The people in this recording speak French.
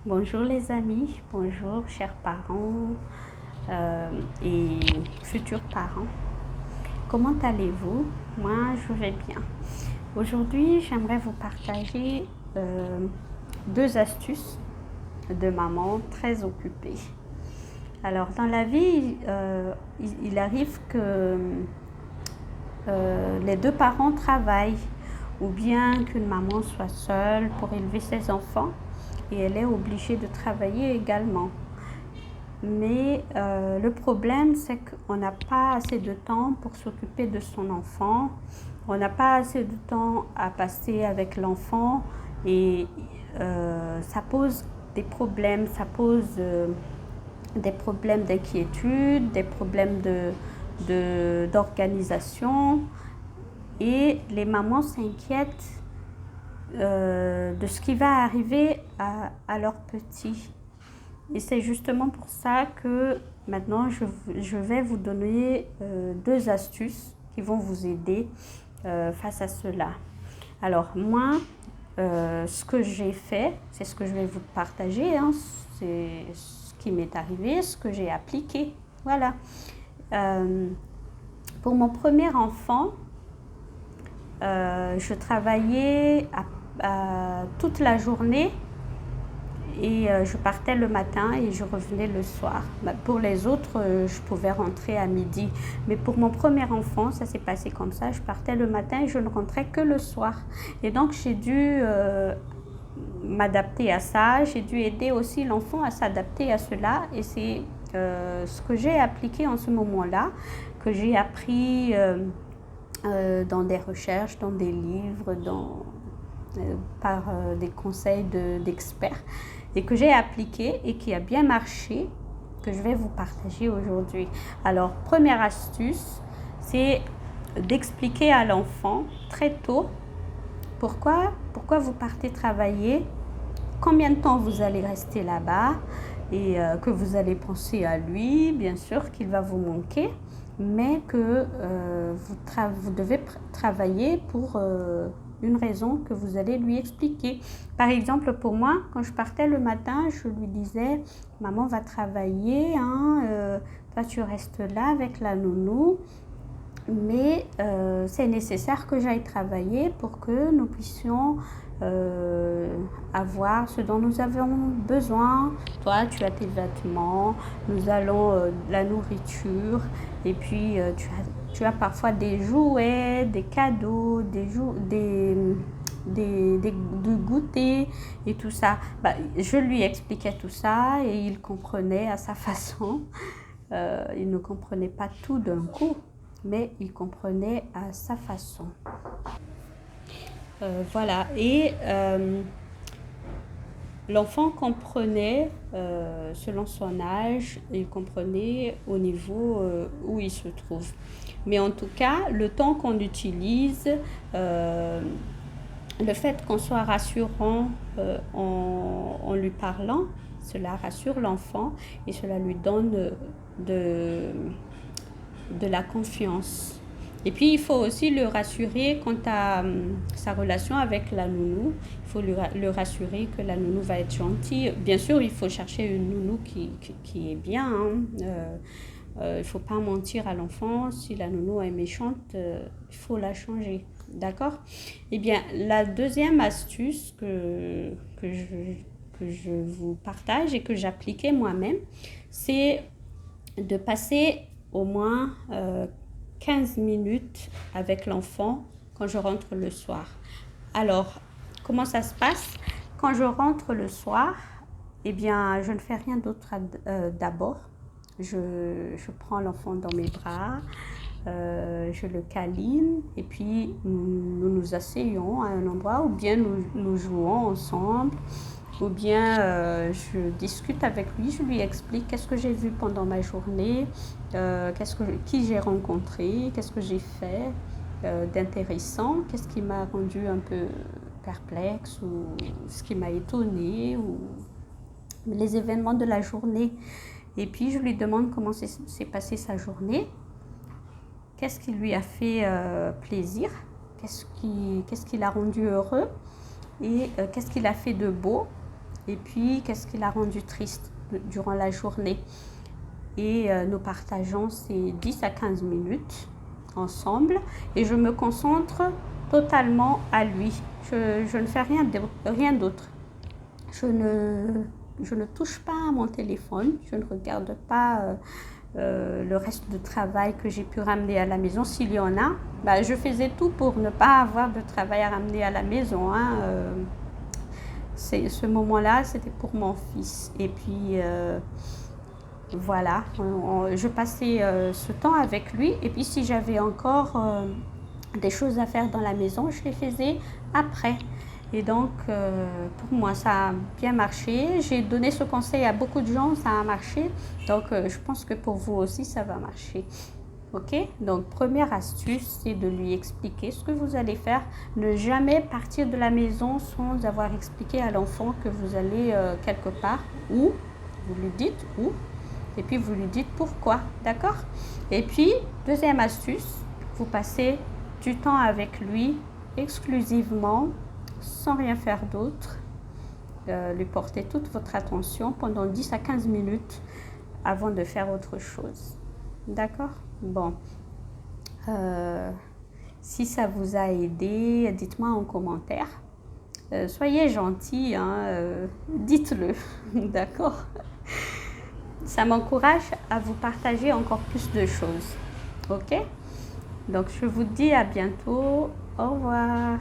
Bonjour les amis, bonjour chers parents et futurs parents. Comment allez-vous? Moi, je vais bien. Aujourd'hui, j'aimerais vous partager deux astuces de maman très occupée. Alors, dans la vie, il arrive que les deux parents travaillent ou bien qu'une maman soit seule pour élever ses enfants et elle est obligée de travailler également. Mais le problème, c'est qu'on n'a pas assez de temps pour s'occuper de son enfant. On n'a pas assez de temps à passer avec l'enfant et ça pose des problèmes. Ça pose des problèmes d'inquiétude, des problèmes d'organisation. Et les mamans s'inquiètent de ce qui va arriver à leurs petits. Et c'est justement pour ça que maintenant je vais vous donner deux astuces qui vont vous aider face à cela. Alors moi, ce que j'ai fait, c'est ce que je vais vous partager, hein, c'est ce qui m'est arrivé, ce que j'ai appliqué. Voilà. Pour mon premier enfant, je travaillais toute la journée et je partais le matin et je revenais le soir. Pour les autres, je pouvais rentrer à midi. Mais pour mon premier enfant, ça s'est passé comme ça. Je partais le matin et je ne rentrais que le soir. Et donc, j'ai dû m'adapter à ça. J'ai dû aider aussi l'enfant à s'adapter à cela. Et c'est ce que j'ai appliqué en ce moment-là, que j'ai appris dans des recherches, dans des livres, par des conseils d'experts et que j'ai appliqué et qui a bien marché, que je vais vous partager aujourd'hui. Alors, première astuce, c'est d'expliquer à l'enfant très tôt pourquoi vous partez travailler, combien de temps vous allez rester là-bas et que vous allez penser à lui, bien sûr qu'il va vous manquer, mais que vous devez travailler pour une raison que vous allez lui expliquer. Par exemple, pour moi, quand je partais le matin, je lui disais, maman va travailler, hein, toi tu restes là avec la nounou, mais c'est nécessaire que j'aille travailler pour que nous puissions avoir ce dont nous avons besoin. Toi, tu as tes vêtements, nous allons la nourriture, et puis tu as parfois des jouets, des cadeaux, du goûter et tout ça. Je lui expliquais tout ça et il comprenait à sa façon. Il ne comprenait pas tout d'un coup, mais il comprenait à sa façon. Voilà. Et l'enfant comprenait selon son âge, il comprenait au niveau où il se trouve. Mais en tout cas, le temps qu'on utilise, le fait qu'on soit rassurant en lui parlant, cela rassure l'enfant et cela lui donne de la confiance. Et puis, il faut aussi le rassurer quant à sa relation avec la nounou. Il faut le rassurer que la nounou va être gentille. Bien sûr, il faut chercher une nounou qui est bien. Hein. Il ne faut pas mentir à l'enfant. Si la nounou est méchante, il faut la changer. D'accord? Eh bien, la deuxième astuce que je vous partage et que j'appliquais moi-même, c'est de passer au moins 15 minutes avec l'enfant quand je rentre le soir. Alors, comment ça se passe? Quand je rentre le soir, eh bien, je ne fais rien d'autre d'abord. Je prends l'enfant dans mes bras, je le câline et puis nous nous asseyons à un endroit ou bien nous jouons ensemble ou bien je discute avec lui, je lui explique qu'est-ce que j'ai vu pendant ma journée, qui j'ai rencontré, qu'est-ce que j'ai fait d'intéressant, qu'est-ce qui m'a rendu un peu perplexe ou ce qui m'a étonné ou les événements de la journée. Et puis je lui demande comment s'est passée sa journée, qu'est-ce qui lui a fait plaisir, qu'est-ce qui l'a rendu heureux et qu'est-ce qu'il a fait de beau. Et puis, qu'est-ce qui l'a rendu triste durant la journée? Et nous partageons ces 10 à 15 minutes ensemble et je me concentre totalement à lui. Je ne fais rien d'autre. Je ne touche pas à mon téléphone, je ne regarde pas le reste du travail que j'ai pu ramener à la maison. S'il y en a, bah, je faisais tout pour ne pas avoir de travail à ramener à la maison. Hein. Ce moment-là, c'était pour mon fils. Et puis, voilà, je passais ce temps avec lui. Et puis, si j'avais encore des choses à faire dans la maison, je les faisais après. Et donc, pour moi, ça a bien marché. J'ai donné ce conseil à beaucoup de gens, ça a marché. Donc, je pense que pour vous aussi, ça va marcher. Ok? Donc, première astuce, c'est de lui expliquer ce que vous allez faire. Ne jamais partir de la maison sans avoir expliqué à l'enfant que vous allez quelque part. Où? Vous lui dites où? Et puis, vous lui dites pourquoi. D'accord? Et puis, deuxième astuce, vous passez du temps avec lui exclusivement, sans rien faire d'autre. Lui porter toute votre attention pendant 10 à 15 minutes avant de faire autre chose. D'accord? Bon. Si ça vous a aidé, dites-moi en commentaire. Soyez gentils, hein, dites-le. D'accord? Ça m'encourage à vous partager encore plus de choses. Ok? Donc, je vous dis à bientôt. Au revoir.